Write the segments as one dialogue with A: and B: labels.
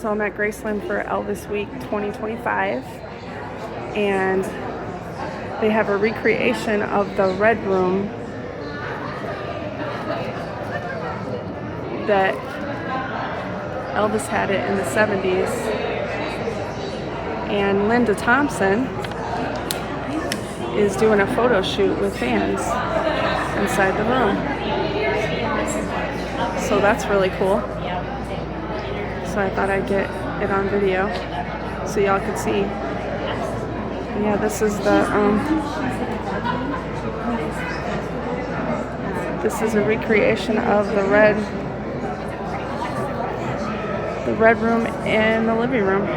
A: So I'm at Graceland for Elvis Week 2025, and they have a recreation of the Red Room that Elvis had it in the 70s. And Linda Thompson is doing a photo shoot with fans inside the room. So that's really cool. So I thought I'd get it on video so y'all could see. Yeah, this is a recreation of the red room in the living room.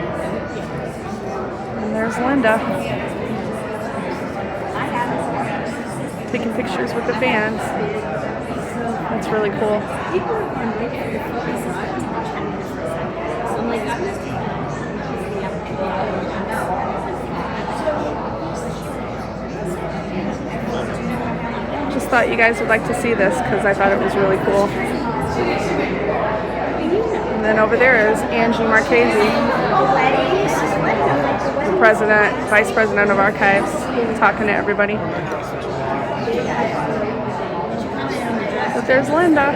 A: And there's Linda taking pictures with the fans. That's really cool. Just thought you guys would like to see this because I thought it was really cool. And then over there is Angie Marchese, the vice president of archives, talking to everybody. But there's Linda.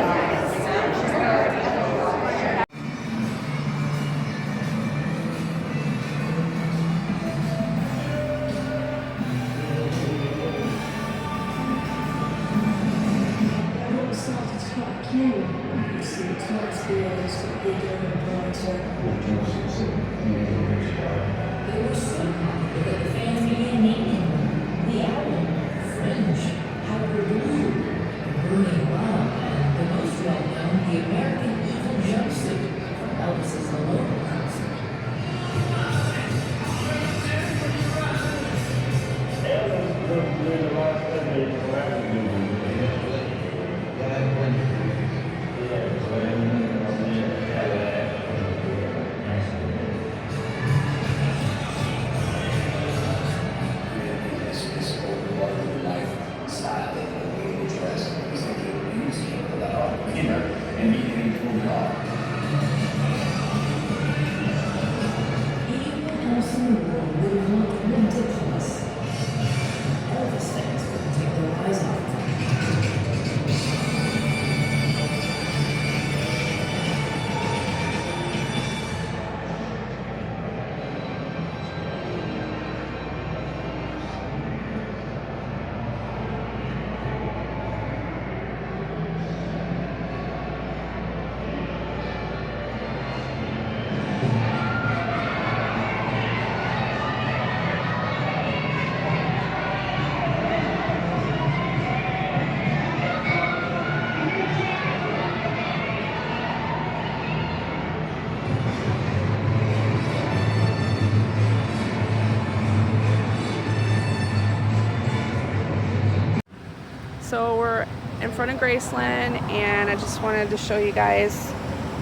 A: So we're in front of Graceland, and I just wanted to show you guys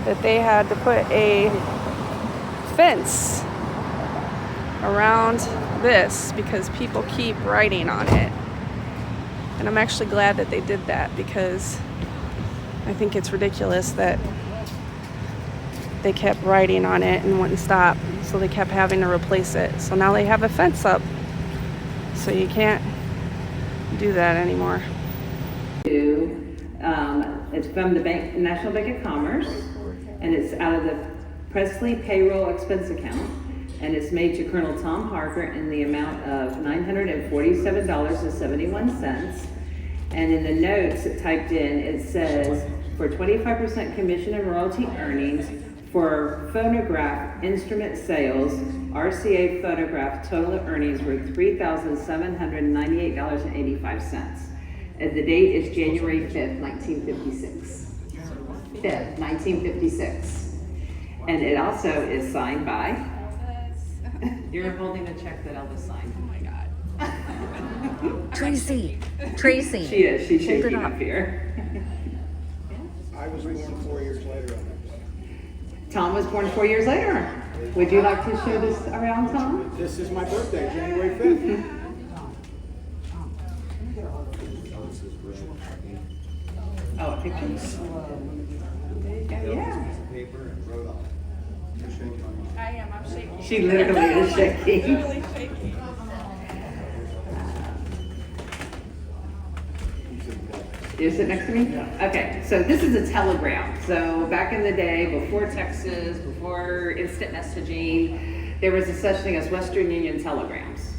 A: that they had to put a fence around this because people keep writing on it. And I'm actually glad that they did that because I think it's ridiculous that they kept writing on it and wouldn't stop. So they kept having to replace it. So now they have a fence up. So you can't do that anymore.
B: It's from the National Bank of Commerce, and it's out of the Presley Payroll Expense Account, and it's made to Colonel Tom Harker in the amount of $947.71. And in the notes it typed in, it says, for 25% commission and royalty earnings for phonograph instrument sales, RCA phonograph total earnings were $3,798.85. And the date is January 5th, 1956. 5th, 1956. And it also is signed by Elvis. You're holding a check that Elvis signed. Oh my God.
C: Tracy.
B: She is. She's shaking up here.
D: I was born 4 years later.
B: Tom was born 4 years later. Would you like to show this around, Tom?
D: This is my birthday, January 5th.
B: Oh, pictures? Yeah.
D: Paper and wrote on it.
B: She literally is shaking.
A: Literally shaking.
B: You sit next to me? Okay, so this is a telegram. So back in the day, before Texas, before instant messaging, there was a such thing as Western Union telegrams.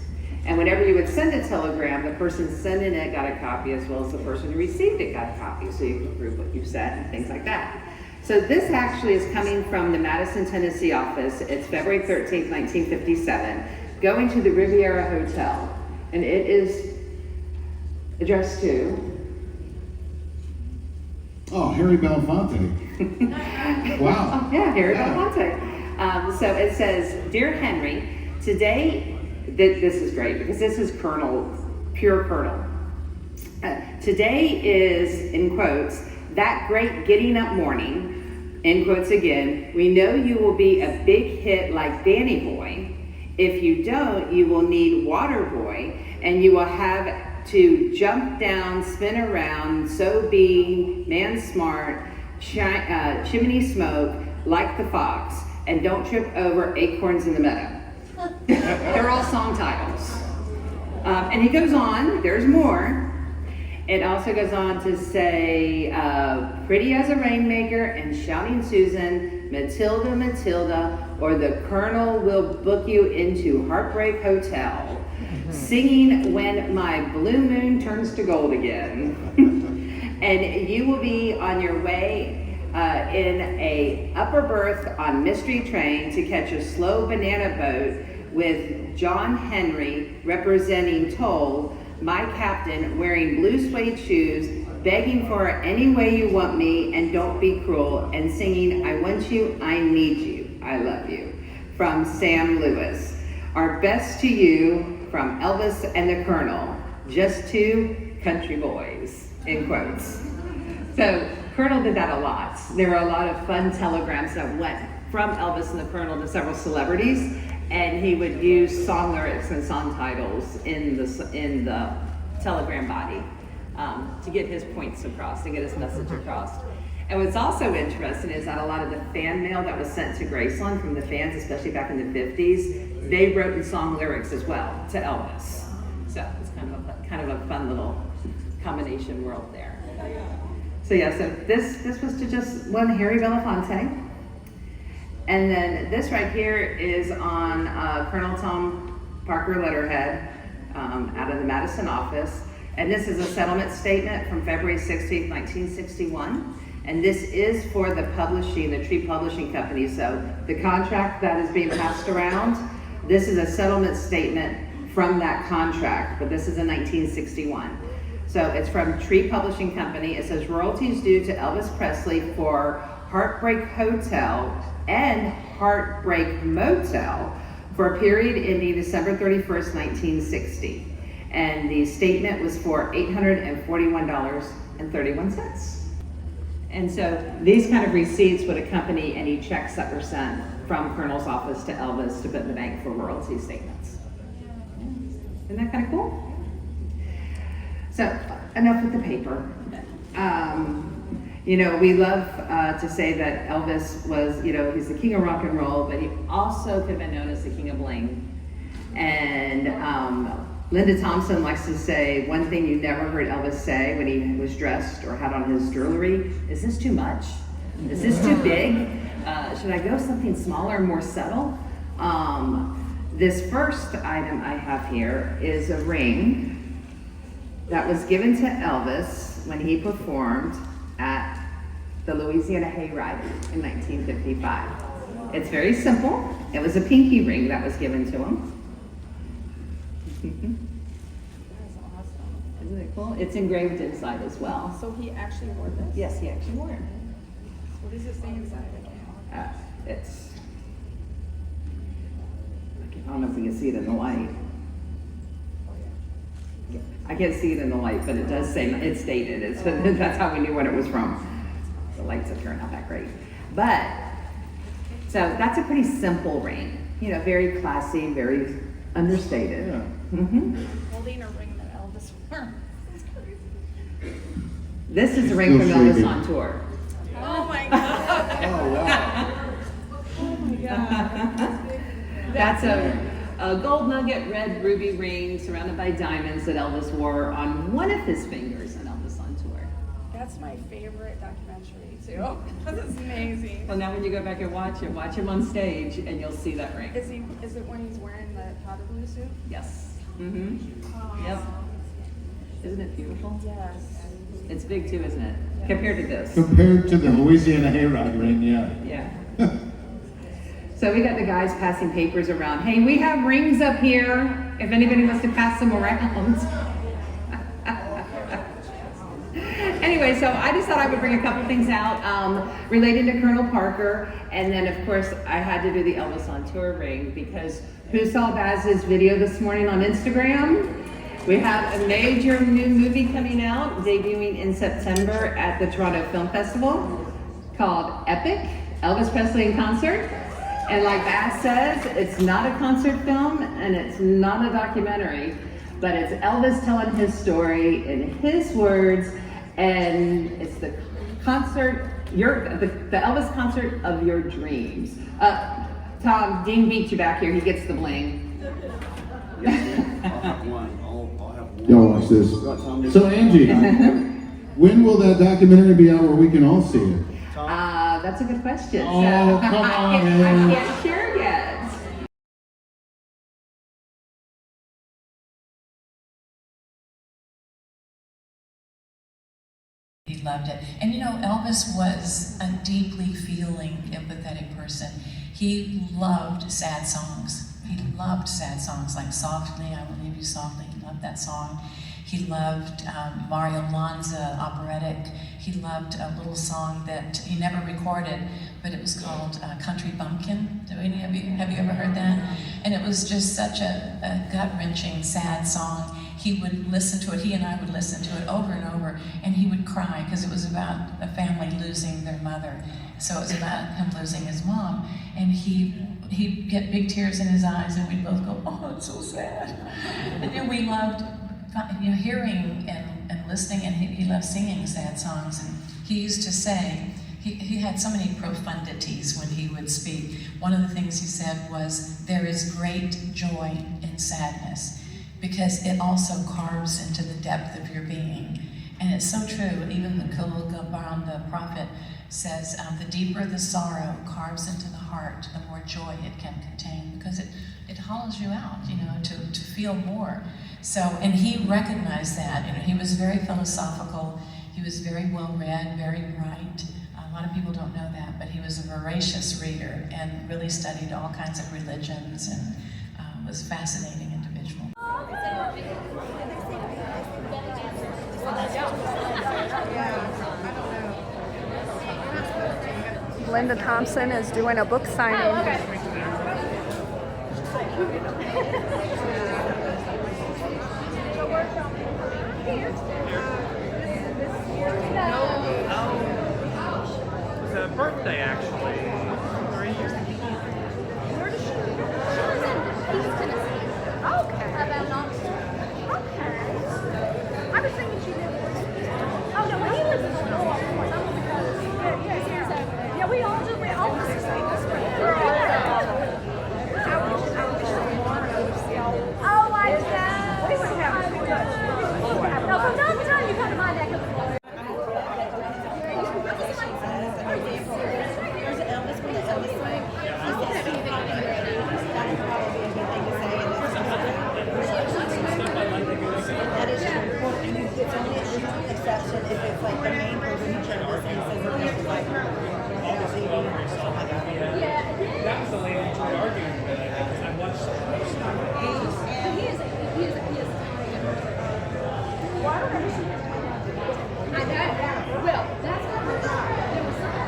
B: And whenever you would send a telegram, the person sending it got a copy as well as the person who received it got a copy, so you could prove what you said and things like that. So this actually is coming from the Madison, Tennessee office. It's February 13th, 1957, going to the Riviera Hotel. And it is addressed to...
C: Oh, Harry Belafonte. Wow.
B: Yeah, Harry Belafonte. So it says, Dear Henry, today, this is great because this is Colonel, pure Colonel. Today is, in quotes, that great getting up morning, in quotes again. We know you will be a big hit like Danny Boy. If you don't, you will need Water Boy, and you will have to jump down, spin around, so be man smart, chimney smoke like the fox, and don't trip over acorns in the meadow. They're all song titles. And he goes on, there's more. It also goes on to say, pretty as a rainmaker and shouting Susan, Matilda, Matilda, or the Colonel will book you into Heartbreak Hotel. Singing when my blue moon turns to gold again. And you will be on your way in a upper berth on Mystery Train to catch a slow banana boat with John Henry representing Toll, my captain, wearing blue suede shoes, begging for any way you want me and don't be cruel, and singing I want you, I need you, I love you, from Sam Lewis. Our best to you, from Elvis and the Colonel, just two country boys, in quotes. So Colonel did that a lot. There were a lot of fun telegrams that went from Elvis and the Colonel to several celebrities, and he would use song lyrics and song titles in the telegram body to get his points across, to get his message across. And what's also interesting is that a lot of the fan mail that was sent to Graceland from the fans, especially back in the 50s, they wrote the song lyrics as well to Elvis. So it's kind of a fun little combination world there. So yeah, so this was to just one Harry Belafonte. And then this right here is on Colonel Tom Parker letterhead out of the Madison office. And this is a settlement statement from February 16th, 1961. And this is for the publishing, the Tree Publishing Company. So the contract that is being passed around, this is a settlement statement from that contract, but this is in 1961. So it's from Tree Publishing Company. It says royalties due to Elvis Presley for Heartbreak Hotel and Heartbreak Motel for a period ending December 31st, 1960. And the statement was for $841.31. And so these kind of receipts would accompany any checks that were sent from Colonel's office to Elvis to put in the bank for royalty statements. Isn't that kind of cool? So enough with the paper. You know, we love to say that Elvis was, you know, he's the king of rock and roll, but he also could have been known as the king of bling. And Linda Thompson likes to say, one thing you never heard Elvis say when he was dressed or had on his jewelry, is this too much? Is this too big? Should I go something smaller and more subtle? This first item I have here is a ring that was given to Elvis when he performed at the Louisiana Hayride in 1955. It's very simple. It was a pinky ring that was given to him.
A: That's awesome.
B: Isn't it cool? It's engraved inside as well.
A: So he actually wore this?
B: Yes, he actually wore it.
A: What does it say inside?
B: It's, I don't know if we can see it in the light. I can't see it in the light, but it does say, it's dated. It's, that's how we knew what it was from. The lights up here are not that great. But, so that's a pretty simple ring. You know, very classy, very understated.
C: Yeah.
A: Holding a ring that Elvis wore. That's crazy.
B: This is
C: It's
B: a ring from
C: still
B: Elvis
C: shaking.
B: on tour.
A: Oh my God.
C: Oh, wow.
A: Oh my God.
B: That's a gold nugget red ruby ring surrounded by diamonds that Elvis wore on one of his fingers on Elvis on tour.
A: That's my favorite documentary too. That's amazing.
B: Well, now when you go back and watch him on stage, and you'll see that ring.
A: Is it when he's wearing the powder blue suit?
B: Yes. Mm-hmm. Yep. Isn't it beautiful?
A: Yes.
B: It's big too, isn't it? Compared to this.
C: Compared to the Louisiana Hayrod ring, yeah.
B: Yeah. So we got the guys passing papers around. Hey, we have rings up here. If anybody wants to pass them around. Anyway, so I just thought I would bring a couple things out related to Colonel Parker. And then, of course, I had to do the Elvis on Tour ring because who saw Baz's video this morning on Instagram? We have a major new movie coming out, debuting in September at the Toronto Film Festival called Epic, Elvis Presley in Concert. And like Baz says, it's not a concert film and it's not a documentary, but it's Elvis telling his story in his words, and it's the concert, the Elvis concert of your dreams. Tom, Dean beat you back here, he gets the bling.
E: I'll have one. I'll have one.
C: Y'all watch this. So Angie, when will that documentary be out where we can all see it?
B: That's a good question.
C: Oh, come on,
B: I
C: man.
B: can't share yet.
F: He loved it. And you know, Elvis was a deeply feeling, empathetic person. He loved sad songs. He loved sad songs like Softly, I Will Leave You Softly. He loved that song. He loved Mario Lanza, operatic. He loved a little song that he never recorded, but it was called Country Bumpkin. Have you ever heard that? And it was just such a gut-wrenching, sad song. He would listen to it, he and I would listen to it over and over, and he would cry because it was about a family losing their mother. So it was about him losing his mom. And he'd get big tears in his eyes, and we'd both go, oh, it's so sad. And then we loved hearing and listening, and he loved singing sad songs. And he used to say, he had so many profundities when he would speak. One of the things he said was, there is great joy in sadness, because it also carves into the depth of your being. And it's so true. Even the Khalil Gibran, the prophet, says, the deeper the sorrow carves into the heart, the more joy it can contain, because it hollows you out, to feel more. So, and he recognized that. He was very philosophical. He was very well read, very bright. A lot of people don't know that, but he was a voracious reader and really studied all kinds of religions and was a fascinating individual.
A: Linda Thompson is doing a book signing.
G: It's a birthday, actually. 3 years.
H: Where does she live? East Tennessee. Okay. About Knoxville. Okay. I was thinking she lived in. Oh no, well, he lives in Illinois, of course. I'm on the coast. Yeah, we all do. We all do the same. Oh, I know. We would have too much. No, from time to time you come to my neck of the woods.
I: There's an Elvis one, the Elvis thing. He said anything that would probably be a good thing to say. That is true. And it's only an exception if it's like the main person who should listen and says that it's like or something like that.
G: That was the lady who tried arguing with it. I watched
H: He is. Well, I don't ever see him. I know. Well, that's what we thought. There was something.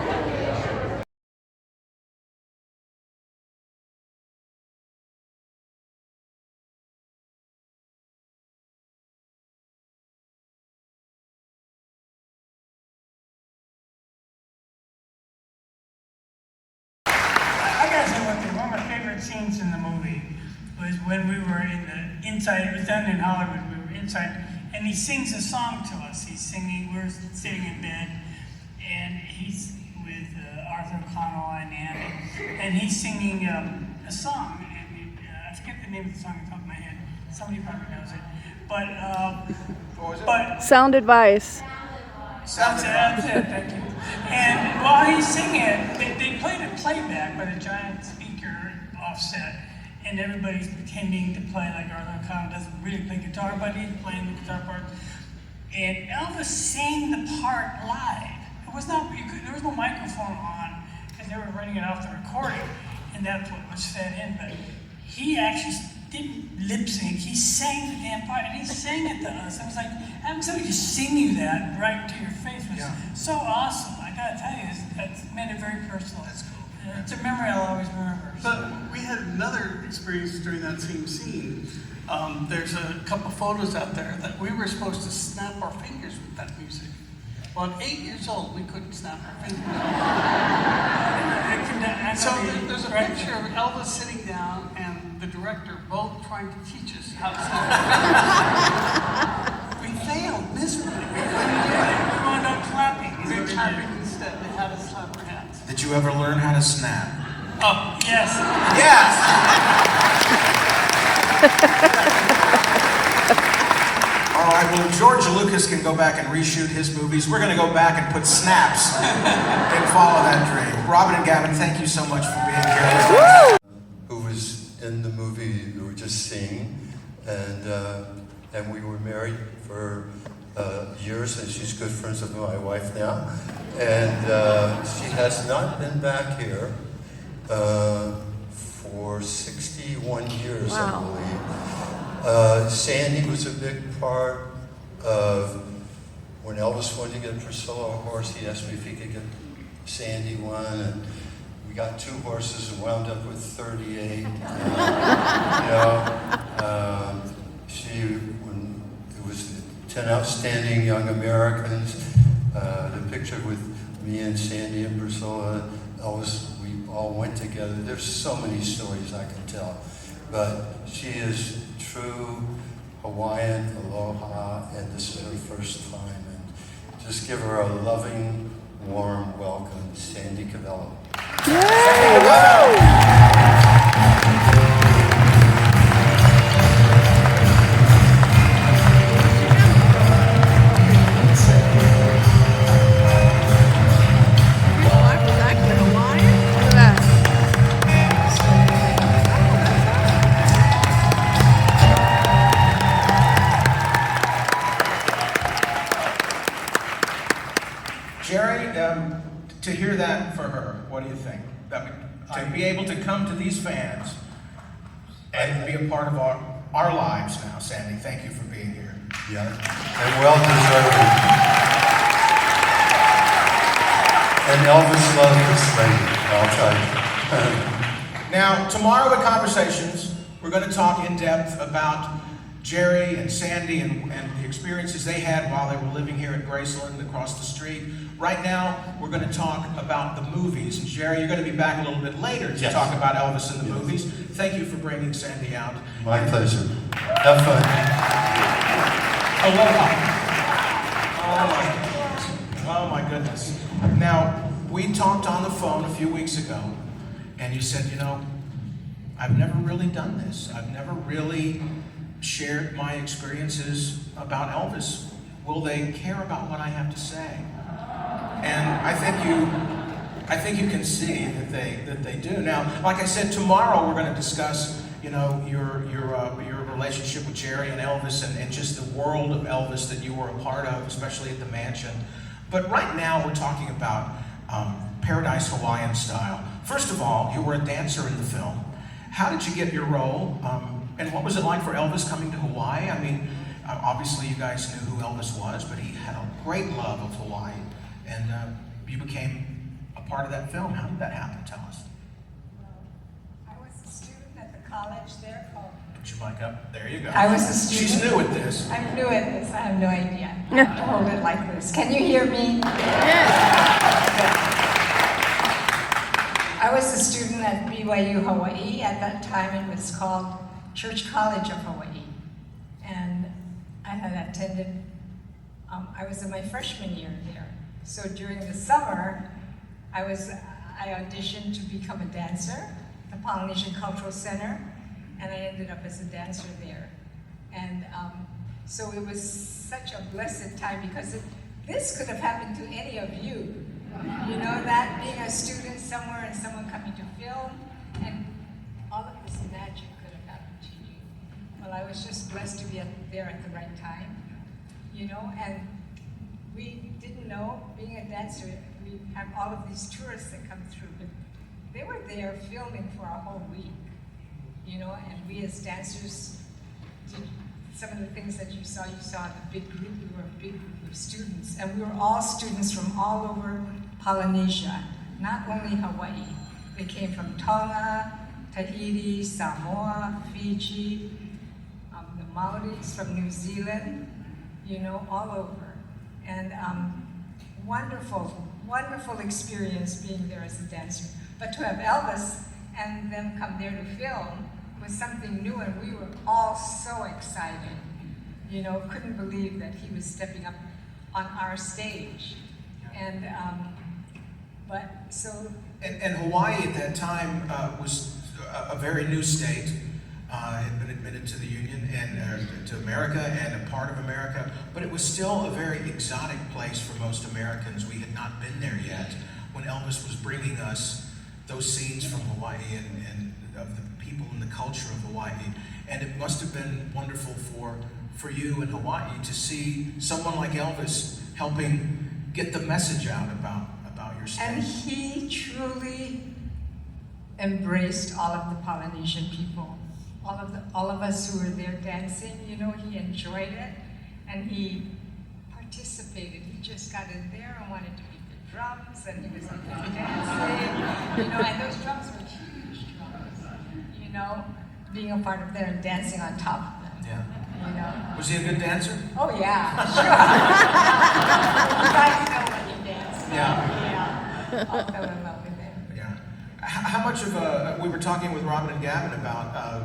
J: I gotta say one thing. One of my favorite scenes in the movie was when we were in the inside. It was done in Hollywood. We were inside, and he sings a song to us. He's singing. We're sitting in bed, and he's with Arthur O'Connell and Andy, and he's singing a song. And name of the song on top of my head. Somebody probably knows it. But,
D: What was it?
J: but
A: Sound advice.
J: that's it, thank you. And while he's singing it, they played a playback with a giant speaker offset, and everybody's pretending to play like Arthur O'Connell doesn't really play guitar, but he's playing the guitar part. And Elvis sang the part live. It was not, there was no microphone on, because they were running it off the recording, and that's what was fed in, but he actually didn't lip sync, he sang the damn part, and he sang it to us. I was like, having somebody just sing you that right to your face was so awesome. I gotta tell you, that's made it very personal. That's cool. It's a memory I'll always remember.
K: But we had another experience during that same scene. There's a couple photos out there that we were supposed to snap our fingers with that music. Well, at 8 years old, we couldn't snap our fingers. So there's a picture of Elvis sitting down and the director both trying to teach us how to snap our fingers. We failed miserably. We wound up clapping. We were clapping instead. They had us clap our hands.
E: Did you ever learn how to snap?
J: Oh, yes.
E: Yes! All right, well, George Lucas can go back and reshoot his movies. We're going to go back and put snaps and follow that dream. Robin and Gavin, thank you so much for being here.
L: Who was in the movie we were just seeing, and we were married for years, and she's good friends with my wife now. And she has not been back here for 61 years, I believe. Sandy was a big part of when Elvis wanted to get Priscilla a horse. He asked me if he could get Sandy one, and we got 2 horses and wound up with 38. When it was 10 outstanding young Americans, the picture with me and Sandy and Priscilla, Elvis, we all went together. There's so many stories I can tell, but she is true Hawaiian aloha, and this is her first time. And just give her a loving, warm welcome, Sandy Cavello.
E: To hear that for her, what do you think? To be able to come to these fans and be a part of our lives now, Sandy, thank you for being here.
L: Yeah, and well deserved. And Elvis loved this lady, I'll tell you.
E: Now, tomorrow at Conversations, we're going to talk in depth about Jerry and Sandy and the experiences they had while they were living here at Graceland across the street. Right now, we're going to talk about the movies. And Jerry, you're going to be back a little bit later to talk about Elvis and the movies. Thank you for bringing Sandy out.
L: My pleasure. Have fun.
E: Aloha. Oh my goodness. Now, we talked on the phone a few weeks ago, and you said, I've never really done this. I've never really shared my experiences about Elvis. Will they care about what I have to say? And I think you can see that they do. Now, like I said, tomorrow we're going to discuss, your relationship with Jerry and Elvis and just the world of Elvis that you were a part of, especially at the mansion. But right now we're talking about Paradise Hawaiian Style. First of all, you were a dancer in the film. How did you get your role? And what was it like for Elvis coming to Hawaii? I mean, obviously you guys knew who Elvis was, but he had a great love of Hawaii. And you became a part of that film. How did that happen? Tell us.
M: I was a student at the college there called...
E: Put your mic up. There you go.
M: I was a student.
E: She's new at this.
M: I'm new at this. I have no idea. I have to hold it like this. Can you hear me? I was a student at BYU Hawaii. At that time, it was called Church College of Hawaii. And I had attended, I was in my freshman year there. So during the summer, I auditioned to become a dancer at the Polynesian Cultural Center. and I ended up as a dancer there. And so it was such a blessed time because this could have happened to any of you. You know, that being a student somewhere and someone coming to film, and all of this magic could have happened to you. Well, I was just blessed to be there at the right time, you know, and we didn't know, being a dancer, we have all of these tourists that come through, but they were there filming for a whole week, you know, and we as dancers did some of the things that you saw in the big group. We were a big group of students, and we were all students from all over Polynesia, not only Hawaii. They came from Tonga, Tahiti, Samoa, Fiji, the Maoris from New Zealand, you know, all over. And wonderful, wonderful experience being there as a dancer. But to have Elvis and them come there to film was something new, and we were all so excited. You know, couldn't believe that he was stepping up on our stage. And, but so...
E: And Hawaii at that time was a very new state. Had been admitted to the Union and to America and a part of America, but it was still a very exotic place for most Americans. We had not been there yet when Elvis was bringing us those scenes from Hawaii and of the people and the culture of Hawaii. And it must have been wonderful for you in Hawaii to see someone like Elvis helping get the message out about your state.
M: And he truly embraced all of the Polynesian people. All of us who were there dancing, you know, he enjoyed it and he participated. He just got in there and wanted to beat the drums, and he was in there dancing, you know, and those drums were huge drums, you know, being a part of there and dancing on top of them.
E: Yeah.
M: You know.
E: Was he a good dancer?
M: Oh yeah, sure. You guys know when he danced. Yeah. I fell in love with him.
E: Yeah. How much of we were talking with Robin and Gavin about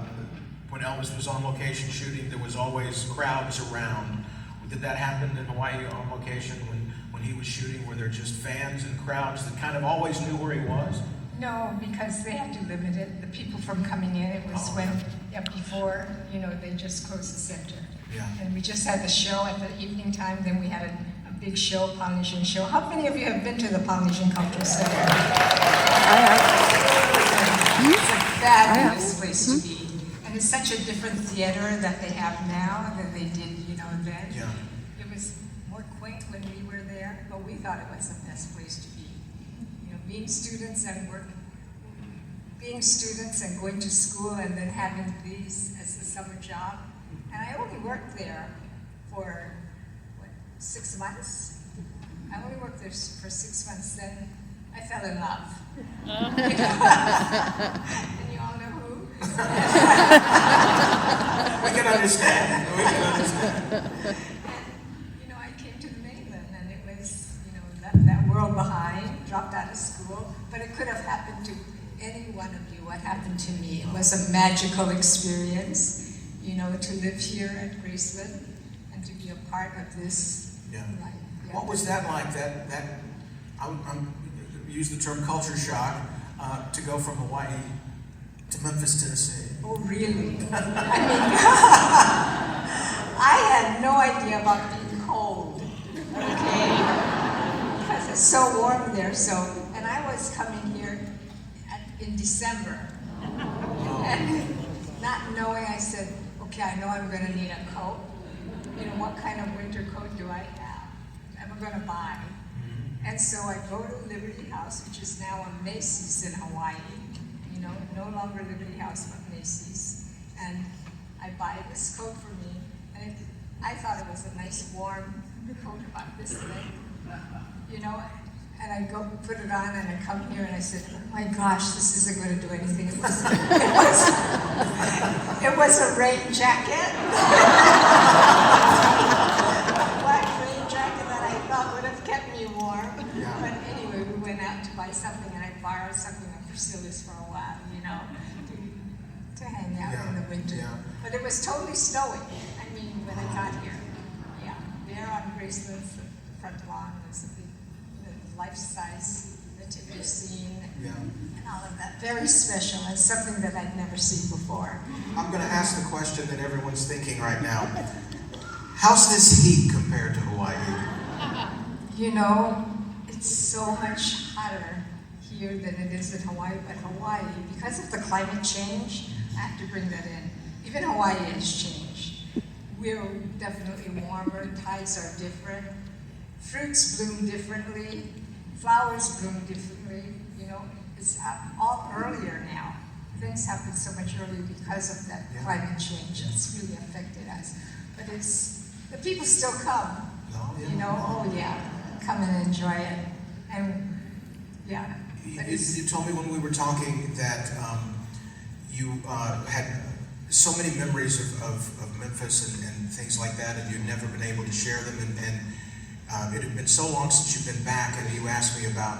E: when Elvis was on location shooting, there was always crowds around. Did that happen in Hawaii on location when he was shooting? Were there just fans and crowds that kind of always knew where he was?
M: No, because they had to limit it. The people from coming in, it was before, you know, they just closed the center.
E: Yeah.
M: And we just had the show at the evening time, then we had a big show, Polynesian show. How many of you have been to the Polynesian Cultural Center?
A: I have.
M: It's a fabulous place to be. And it's such a different theater that they have now than they did, you know, then.
E: Yeah.
M: It was more quaint when we were there, but we thought it was the best place to be. You know, being students and going to school and then having these as a summer job. And I only worked there for, 6 months? I only worked there for 6 months, then I fell in love. And you all know who?
E: We can understand. We can understand.
M: And, you know, I came to the mainland, and it was, you know, that world behind, dropped out of school, but it could have happened to any one of you. What happened to me? It was a magical experience, you know, to live here at Graceland and to be a part of this.
E: Yeah.
M: Life. Yeah.
E: What was that like? I'm use the term culture shock to go from Hawaii to Memphis, Tennessee.
M: Oh, really? I mean, I had no idea about being cold, okay? Because it's so warm there, and I was coming here in December. And not knowing, I said, okay, I know I'm gonna need a coat. You know, what kind of winter coat do I have? Am I gonna buy? And so I go to Liberty House, which is now a Macy's in Hawaii. You know, no longer Liberty House, but Macy's. And I buy this coat for me, and I thought it was a nice warm coat about this thing, you know. And I go put it on, and I come here, and I said, oh my gosh, this isn't going to do anything. It was a rain jacket. A black rain jacket that I thought would have kept me warm. Yeah. But anyway, we went out to buy something, and I borrowed something of Priscilla's for a while, you know, to hang out in the winter. Yeah. But it was totally snowy. I mean, when I got here. Yeah, there on Graceland's front lawn was a big life-size nativity scene.
E: Yeah.
M: And all of that. Very special and something that I'd never seen before.
E: I'm going to ask the question that everyone's thinking right now. How's this heat compared to Hawaii?
M: You know, it's so much hotter here than it is in Hawaii, but Hawaii, because of the climate change, I have to bring that in. Even Hawaii has changed. We're definitely warmer, tides are different, fruits bloom differently, flowers bloom differently, you know, it's all earlier now. Things happen so much earlier because of that climate change. It's really affected us. But the people still come, you know, oh yeah, come and enjoy it. And yeah.
E: You told me when we were talking that you had so many memories of Memphis and things like that, and you'd never been able to share them, and it had been so long since you've been back, and you asked me about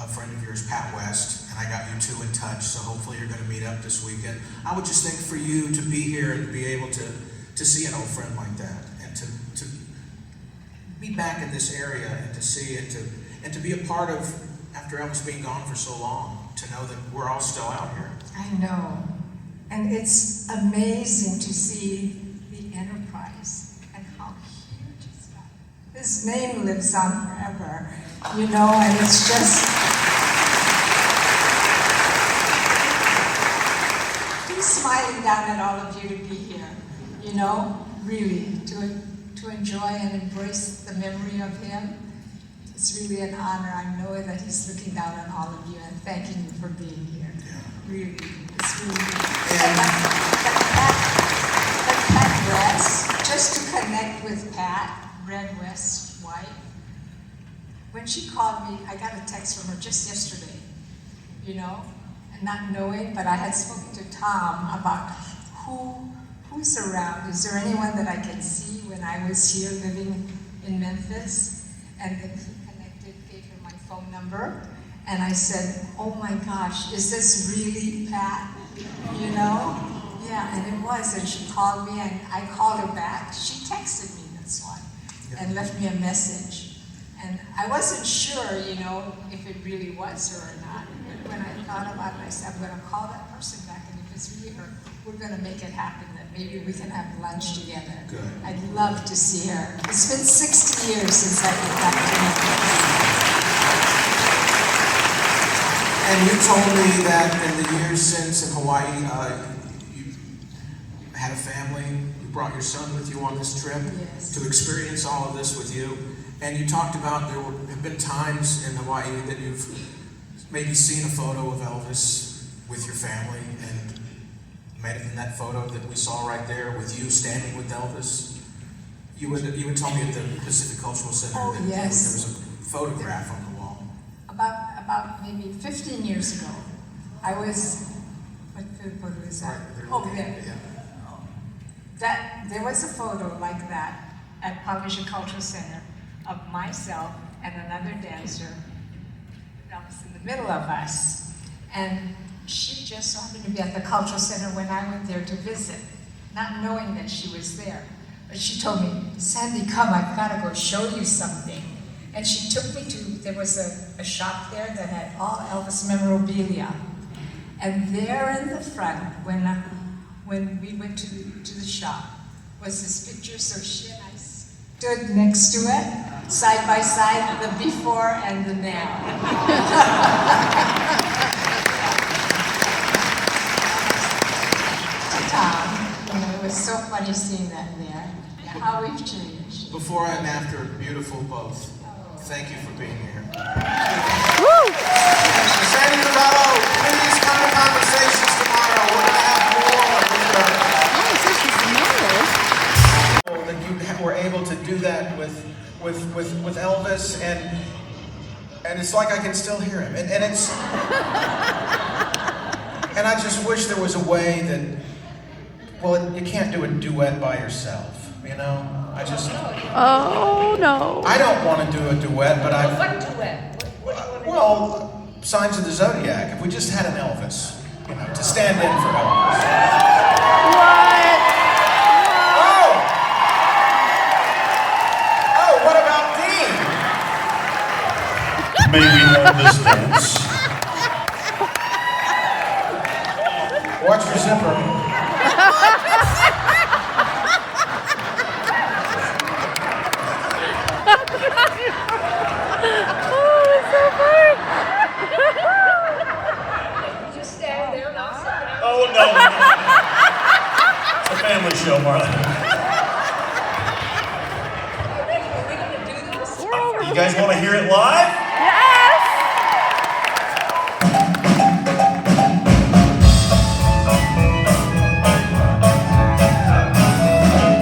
E: a friend of yours, Pat West, and I got you two in touch, so hopefully you're going to meet up this weekend. I would just think for you to be here and to be able to see an old friend like that, and to be back in this area, and to see it, and to be a part of, after Elvis being gone for so long, to know that we're all still out here.
M: I know. And it's amazing to see the enterprise and how huge it's got. His name lives on forever, you know, and it's just... He's smiling down at all of you to be here, you know, really, to enjoy and embrace the memory of him. It's really an honor. I know that he's looking down on all of you and thanking you for being here. Yeah. Really, it's really good. And Pat West, just to connect with Pat, Red West's wife, when she called me, I got a text from her just yesterday, you know, and not knowing, but I had spoken to Tom about who's around. Is there anyone that I can see when I was here living in Memphis? And then he connected, gave her my phone number, and I said, oh my gosh, is this really Pat? You know? Yeah, and it was, and she called me, and I called her back. She texted me, that's why, and left me a message. And I wasn't sure, you know, if it really was her or not. But when I thought about it, I said, I'm going to call that person back, and if it's really her, we're going to make it happen, that maybe we can have lunch together. Good. I'd love to see her. It's been 60 years since I got back to Memphis.
E: And you told me that in the years since in Hawaii, you had a family, you brought your son with you on this trip to experience all of this with you. And you talked about there have been times in Hawaii that you've maybe seen a photo of Elvis with your family, and might have been that photo that we saw right there with you standing with Elvis. You would tell me at the Pacific Cultural Center that there was a photograph on the wall.
M: About maybe 15 years ago, I was, what photo is that? Over there. There was a photo like that at Polynesian Cultural Center of myself and another dancer that was in the middle of us. And she just happened to be at the Cultural Center when I went there to visit, not knowing that she was there. But she told me, Sandy, come, I've got to go show you something. And she took me to, there was a shop there that had all Elvis memorabilia. And there in the front, when we went to the shop, was this picture. So she and I stood next to it, side by side, the before and the now. Tom, you know, it was so funny seeing that there. Yeah, how we've changed.
E: Before and after, beautiful both. Thank you for being here.
A: Woo!
E: Sandy Novello, please come to Conversations tomorrow. We're going to have more. That you were able to do that with Elvis, and it's like I can still hear him, and it's and I just wish there was a way that, well, you can't do a duet by yourself, you know.
A: Oh no.
E: I don't want to do a duet, but
N: What duet?
E: Well, Signs of the Zodiac. If we just had an Elvis, you know, to stand in for Elvis.
A: What?
E: Oh, what about Dean?
L: May we have this dance?
E: Watch your zipper.
A: Oh, it's so funny.
M: Just stand there and I'll sit down.
N: Oh, no. It's a family show, Marla. You guys want to hear it live?
A: Yes!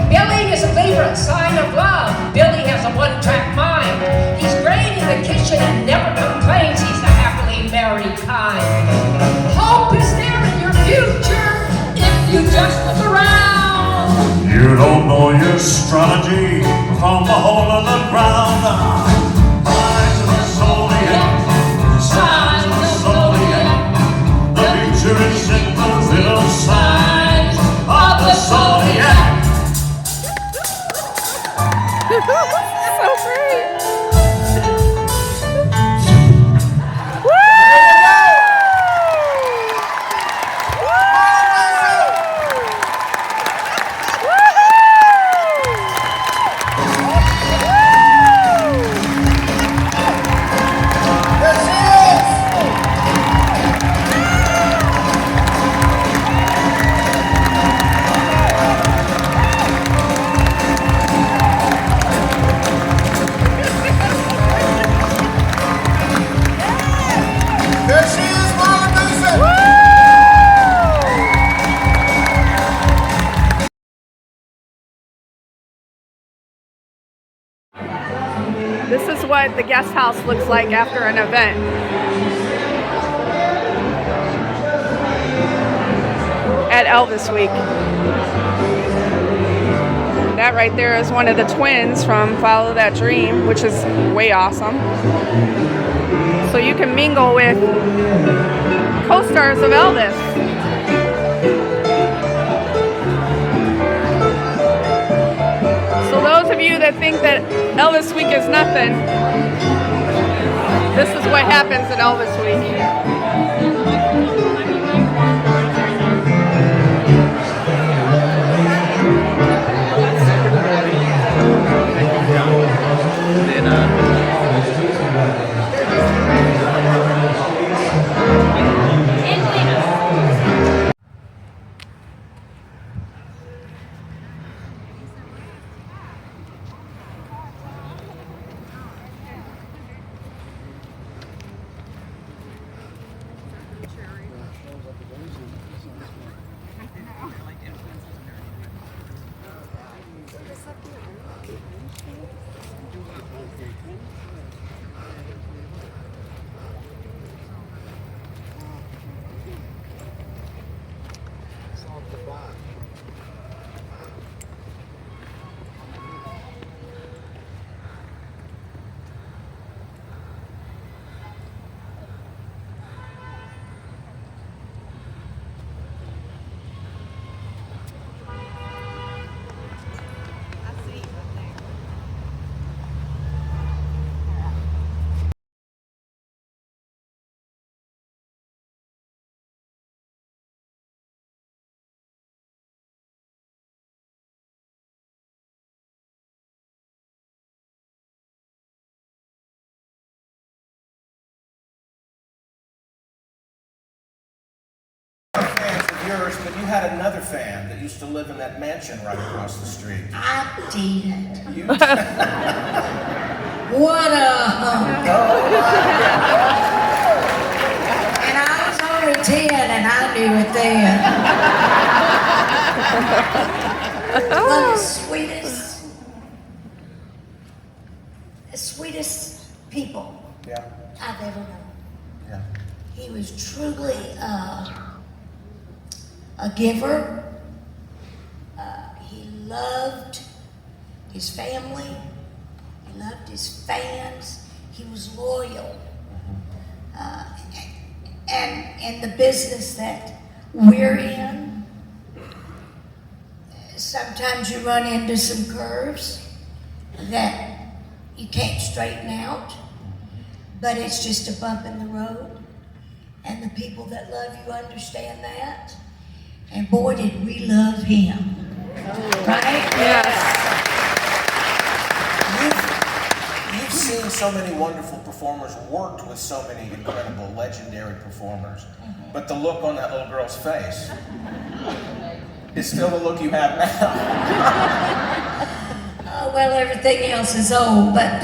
O: Billy is a favorite sign of love. Billy has a one-track mind. He's great in the kitchen and never complains. He's the happily married kind. Hope is there in your future if you just look around.
N: You don't know your strategy from the hole in the ground. Signs of the zodiac. Signs of the zodiac. The future is in the little signs of the zodiac.
A: So great. This is what the guest house looks like after an event. At Elvis Week. That right there is one of the twins from Follow That Dream, which is way awesome. So you can mingle with co-stars of Elvis. So those of you that think that Elvis Week is nothing, this is what happens at Elvis Week.
E: Yours, but you had another fan that used to live in that mansion right across the street.
O: I did it.
E: You
O: What a hunk. And I was only 10 and I knew it then. One of the sweetest people I've ever known.
E: Yeah.
O: He was truly a giver. He loved his family. He loved his fans. He was loyal. And in the business that we're in, sometimes you run into some curves that you can't straighten out, but it's just a bump in the road. And the people that love you understand that.
P: And boy, did we love him. Right?
A: Yes.
E: You've seen so many wonderful performers, worked with so many incredible, legendary performers, but the look on that little girl's face is still the look you have now.
P: Oh, well, everything else is old, but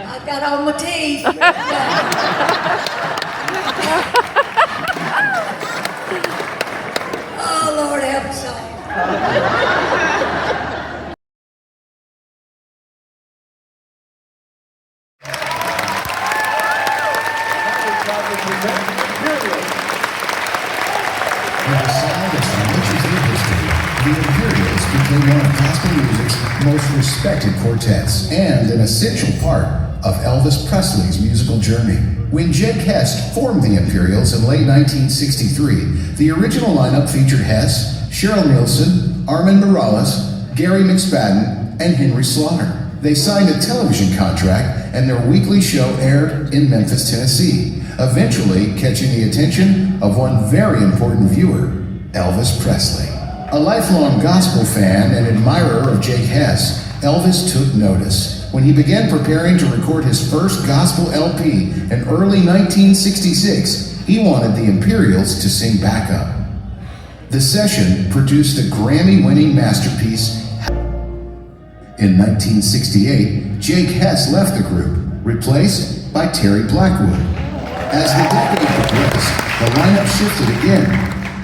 P: I've got all my teeth. Oh, Lord, help us all.
Q: The Imperials became one of gospel music's most respected quartets and an essential part of Elvis Presley's musical journey. When Jake Hess formed the Imperials in late 1963, the original lineup featured Hess, Cheryl Nielsen, Armin Morales, Gary McSpadden, and Henry Slaughter. They signed a television contract and their weekly show aired in Memphis, Tennessee, eventually catching the attention of one very important viewer, Elvis Presley. A lifelong gospel fan and admirer of Jake Hess, Elvis took notice. When he began preparing to record his first gospel LP in early 1966, he wanted the Imperials to sing backup. The session produced a Grammy-winning masterpiece. In 1968, Jake Hess left the group, replaced by Terry Blackwood. As the decade progressed, the lineup shifted again.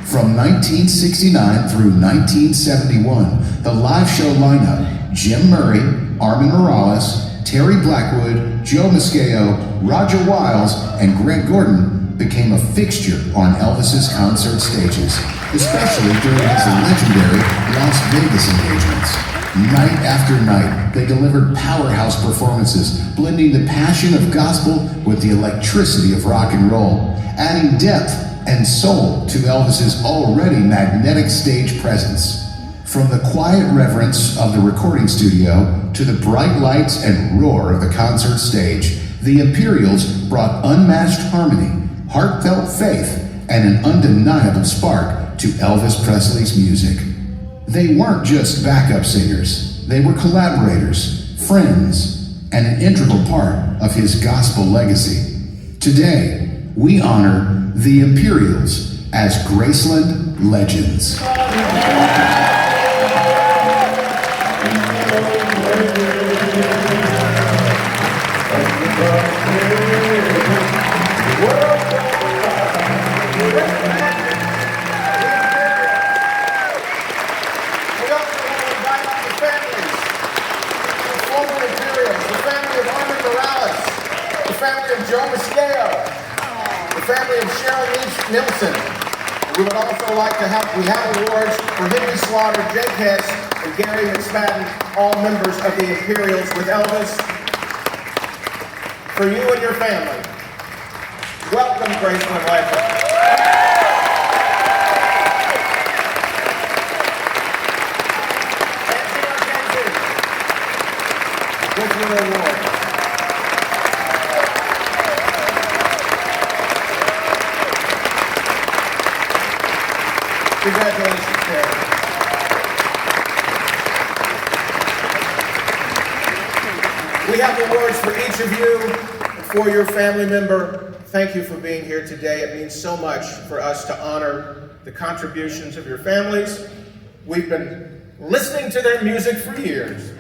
Q: From 1969 through 1971, the live show lineup, Jim Murray, Armin Morales, Terry Blackwood, Joe Moscheo, Roger Wiles, and Greg Gordon became a fixture on Elvis's concert stages, especially during his legendary Las Vegas engagements. Night after night, they delivered powerhouse performances, blending the passion of gospel with the electricity of rock and roll, adding depth and soul to Elvis's already magnetic stage presence. From the quiet reverence of the recording studio to the bright lights and roar of the concert stage, the Imperials brought unmatched harmony, heartfelt faith, and an undeniable spark to Elvis Presley's music. They weren't just backup singers, they were collaborators, friends, and an integral part of his gospel legacy. Today, we honor the Imperials as Graceland legends.
E: Joe Moscheo, the family of Cheryl Nielsen. We would also like to have awards for Henry Slaughter, Jake Hess, and Gary McSpadden, all members of the Imperials with Elvis. For you and your family, welcome Graceland legends. With your award. Congratulations, Terry. We have awards for each of you, for your family member. Thank you for being here today. It means so much for us to honor the contributions of your families. We've been listening to their music for years.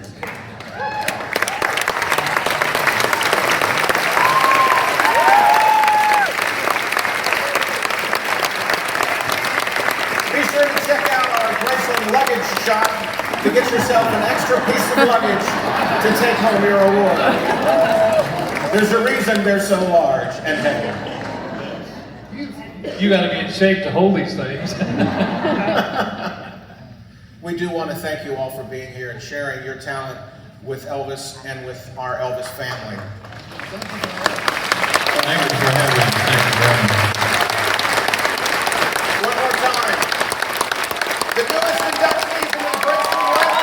E: Luggage shop to get yourself an extra piece of luggage to take home your award. There's a reason they're so large and heavy.
G: You got to be in shape to hold these things.
E: We do want to thank you all for being here and sharing your talent with Elvis and with our Elvis family.
C: Thank you for having me. Thank you very much.
E: One more time. The newest inductees in the Graceland Legends.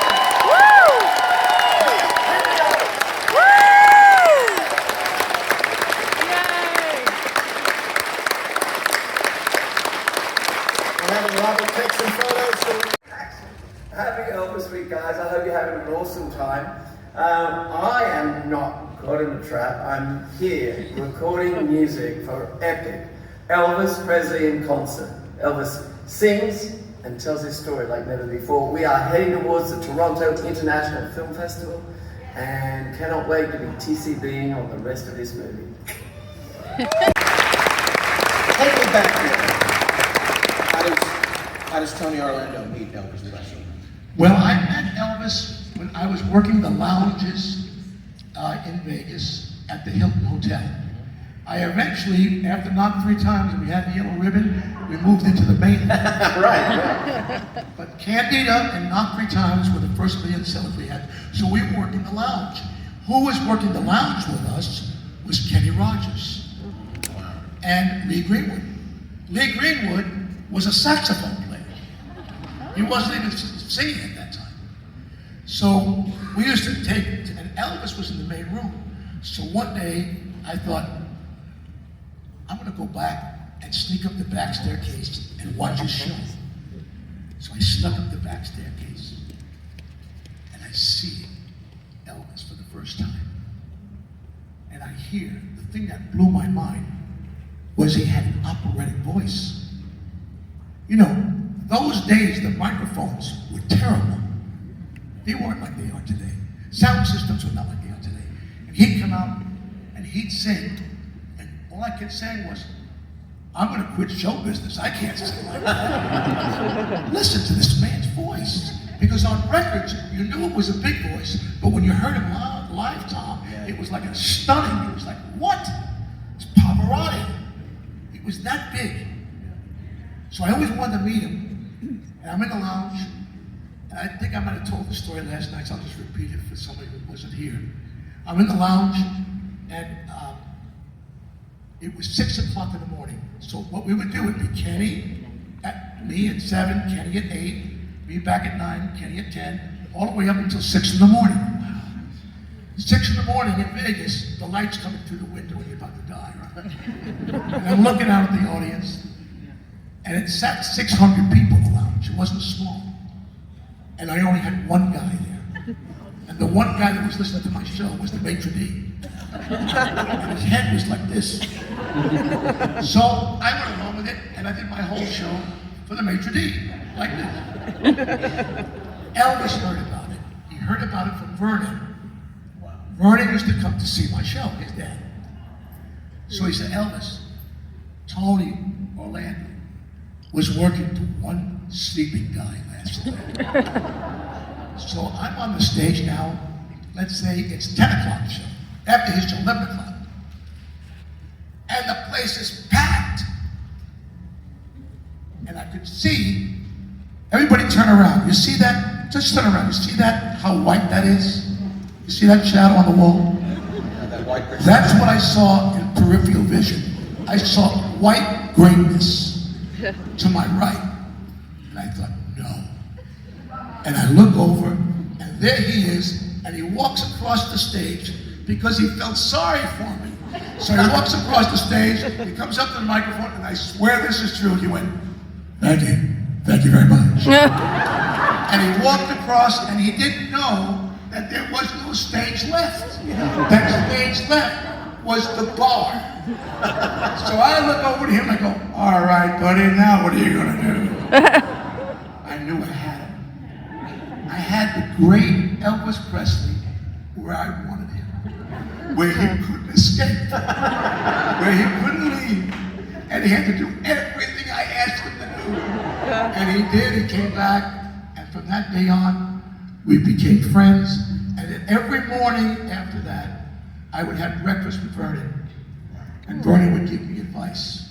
R: Robert, take some photos. Happy Elvis Week, guys. I hope you're having an awesome time. I am not caught in the trap. I'm here recording music for epic Elvis Presley in concert. Elvis sings and tells his story like never before. We are heading towards the Toronto International Film Festival and cannot wait to be TCBing on the rest of this movie.
D: Take me back here. How does Tony Orlando meet Elvis Presley?
S: Well, I met Elvis when I was working the lounges in Vegas at the Hilton Hotel. I eventually, after knocking 3 times and we had the yellow ribbon, we moved into the main. right. But Candida and Knock 3 Times were the first million sellers we had. So we were working the lounge. Who was working the lounge with us was Kenny Rogers and Lee Greenwood. Lee Greenwood was a saxophone player. He wasn't even singing at that time. So we used to take, and Elvis was in the main room. So one day I thought, I'm gonna go back and sneak up the back staircase and watch his show. So I snuck up the back staircase and I see Elvis for the first time. And I hear, the thing that blew my mind was he had an operatic voice. You know, those days the microphones were terrible. They weren't like they are today. Sound systems were not like they are today. And he'd come out and he'd sing, and all I kept saying was, I'm gonna quit show business. I can't sing like that. Listen to this man's voice. Because on records, you knew it was a big voice, but when you heard him live, Tom, it was like a stunning, it was like, what? It's Pavarotti. It was that big. So I always wanted to meet him. And I'm in the lounge, and I think I might have told the story last night, so I'll just repeat it for somebody who wasn't here. I'm in the lounge, and it was 6 o'clock in the morning. So what we would do would be Kenny, me at 7, Kenny at 8, me back at 9, Kenny at 10, all the way up until 6 in the morning. 6 in the morning in Vegas, the light's coming through the window when you're about to die, right? And I'm looking out at the audience, and it sat 600 people in the lounge. It wasn't small. And I only had one guy there. And the one guy that was listening to my show was the maitre d'. And his head was like this. So I went along with it, and I did my whole show for the maitre d', like this. Elvis heard about it. He heard about it from Vernon. Vernon used to come to see my show, his dad. So he said, Elvis, Tony Orlando was working to one sleeping guy last night. So I'm on the stage now, let's say it's 10 o'clock show, after his show, 11 o'clock. And the place is packed. And I could see, everybody turn around. You see that? Just turn around. You see that, how white that is? You see that shadow on the wall? That's what I saw in peripheral vision. I saw white greatness to my right. And I thought, no. And I look over, and there he is, and he walks across the stage because he felt sorry for me. So he walks across the stage, he comes up to the microphone, and I swear this is true, he went, thank you very much. And he walked across, and he didn't know that there was no stage left. That stage left was the bar. So I look over to him and I go, all right, buddy, now what are you gonna do? I knew I had him. I had the great Elvis Presley where I wanted him. Where he couldn't escape. Where he couldn't leave. And he had to do everything I asked him to do. And he did, he came back, and from that day on, we became friends. And then every morning after that, I would have breakfast with Vernon. And Vernon would give me advice.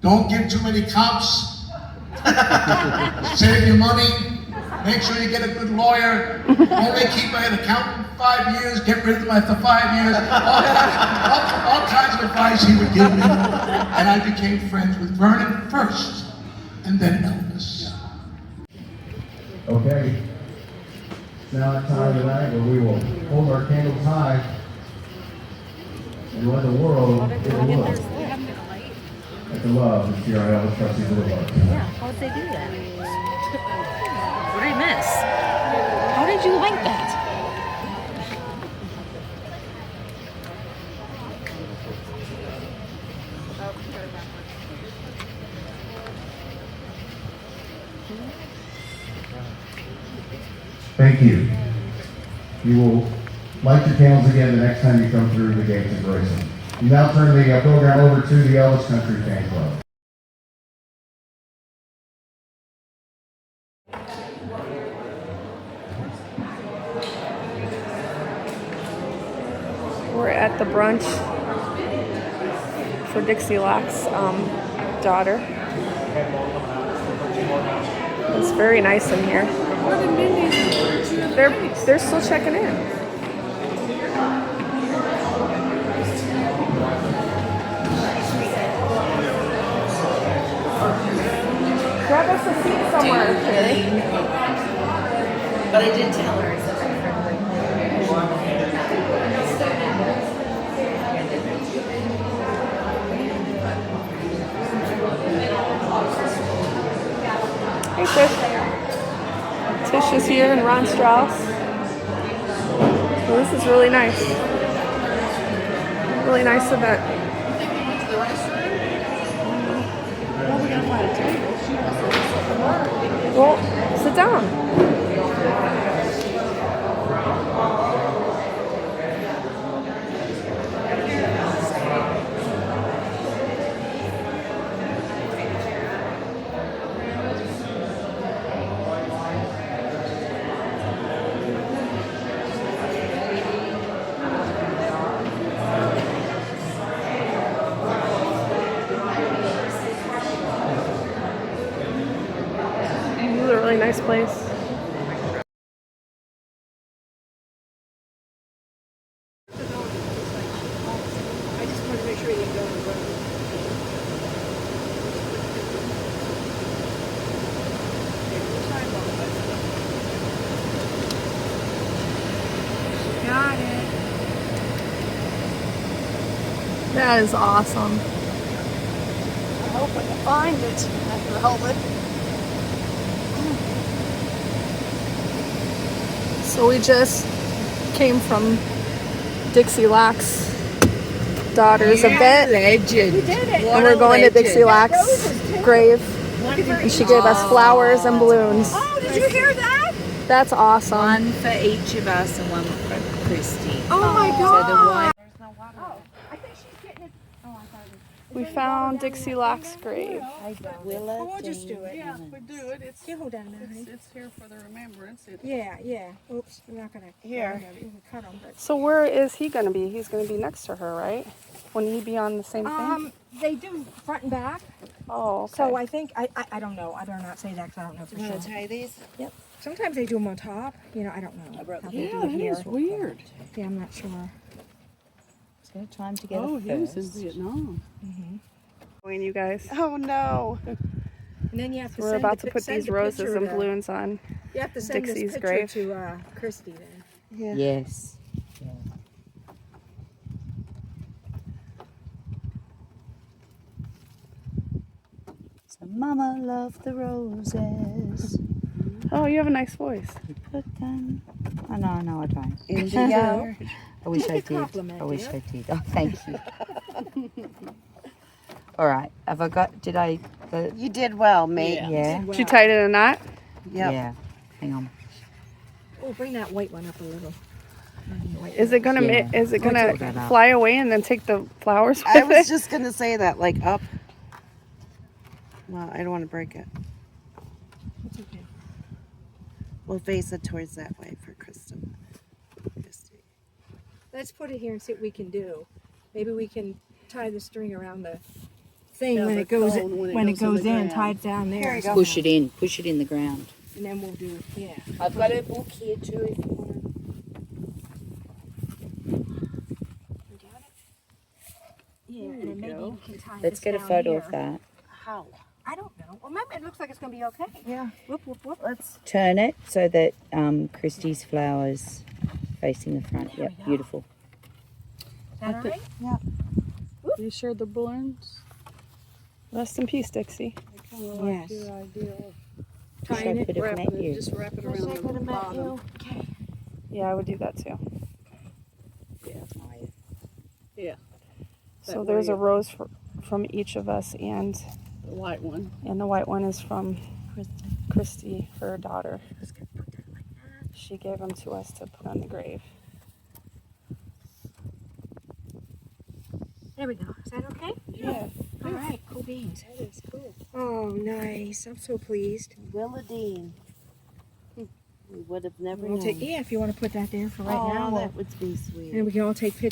S: Don't get too many comps. Save your money. Make sure you get a good lawyer. Only keep an accountant 5 years. Get rid of them after 5 years. All kinds of advice he would give me. And I became friends with Vernon first, and then Elvis.
C: Okay. Now it's time tonight where we will hold our candles high and let the world take a look at the Love this year on Elvis Presley Boulevard.
P: Yeah, how'd they do that? What did I miss? How did you like that?
C: Thank you. You will light your candles again the next time you come through the gates of Graceland. We now turn the program over to the Elvis Country Fan Club.
A: We're at the brunch for Dixie Locke's daughter. It's very nice in here. They're still checking in. Grab us a seat somewhere, Carrie.
I: But I did tell her.
A: Hey, Tish. Tish is here and Ron Strauss. Well, this is really nice. Really nice event. Well, sit down. This is a really nice place.
I: I just wanted to make sure you didn't go on the road.
A: Got it. That is awesome.
I: I hope I can find it after the helmet.
A: So we just came from Dixie Locke's daughter's event.
P: Legend.
I: We did it.
A: And we're going to Dixie Locke's grave. And she gave us flowers and balloons.
I: Oh, did you hear that?
A: That's awesome.
P: One for each of us and one for Christy.
I: Oh my
P: So the one.
I: I think she's getting it. Oh, I thought it was.
A: We found Dixie Locke's grave.
I: We'll just do it.
D: Yeah, we do it. It's,
I: Yeah, hold on a minute, honey.
D: it's here for the remembrance.
I: Yeah. Oops, we're not gonna.
D: Here.
I: We can cut them, but.
A: So where is he going to be? He's going to be next to her, right? Wouldn't he be on the same thing?
I: They do front and back.
A: Oh, okay.
I: So I think I don't know. I better not say that because I don't know for sure.
P: tie these?
I: Yep. Sometimes they do them on top. You know, I don't know. How they do it here.
D: weird.
I: Yeah, I'm not sure.
P: It's going to tie them together
D: Oh, he was in
P: first.
D: Vietnam.
A: Join you guys.
D: Oh, no.
I: And then you have to
A: We're
I: send
A: about
I: the
A: to put
I: send
A: these
I: the
A: roses
I: picture
A: and
I: to-
A: balloons on
I: You have to send
A: Dixie's
I: this picture
A: grave.
I: to Christy then.
P: Yes. So Mama loved the roses.
A: Oh, you have a nice voice.
P: You put them. Oh, no, I don't.
I: In the yard.
P: I wish I
I: Take a
P: did.
I: compliment,
P: I wish
I: dear.
P: I did. Oh, thank you. All right. Have I got? Did I?
T: You did well, mate.
P: Yeah.
A: Did you tie it in a knot?
T: Yep.
P: Yeah. Hang on.
I: Oh, bring that white one up a little.
A: Is it gonna
P: Yeah.
A: is it
P: I'll
A: gonna
P: take that out.
A: fly away and then take the flowers with
T: I was
A: it?
T: just gonna say that, like up. Well, I don't want to break it.
I: It's okay.
T: We'll face it towards that way for Kristen.
I: Let's put it here and see what we can do. Maybe we can tie the string around the thing
D: Yeah,
I: when
D: the
I: it goes
D: cone when it
I: when it
D: goes in
I: goes
D: the
I: in,
D: ground.
I: tie it down there.
T: Here you go.
P: Push it in. Push it in the ground.
I: And then we'll do yeah.
P: I've got a book here too. If you want.
I: Yeah, and then maybe you can tie
P: Let's
I: this
P: get a
I: down
P: photo
I: here.
P: of that.
I: How? I don't know. Well, maybe it looks like it's gonna be okay.
T: Yeah.
I: Whoop whoop whoop.
T: Let's.
P: Turn it so that Christie's flowers facing the front.
I: There
P: Yep,
I: we go.
P: beautiful.
I: Is that all right?
T: Yeah.
A: You sure the balloons? Rest in peace, Dixie.
T: Yes. Your
A: idea of
T: tying it, wrapping it,
A: just wrap it around
T: I could have
A: the
T: met
A: bottom.
T: you. Okay.
A: Yeah, I would do that too.
T: Yeah.
A: So there's a rose from each of us, and
T: The white one.
A: the white one is from Christy, her daughter. She gave them to us to put on the grave.
O: There we go. Is that okay?
A: Yeah.
O: All right. Cool beans.
T: That is cool.
O: Oh, nice. I'm so pleased.
T: Willa Dean. We would have never
O: We'll
T: known.
O: take, yeah, if you want to put that there for right now.
T: That would be sweet.
O: And we can all take pictures.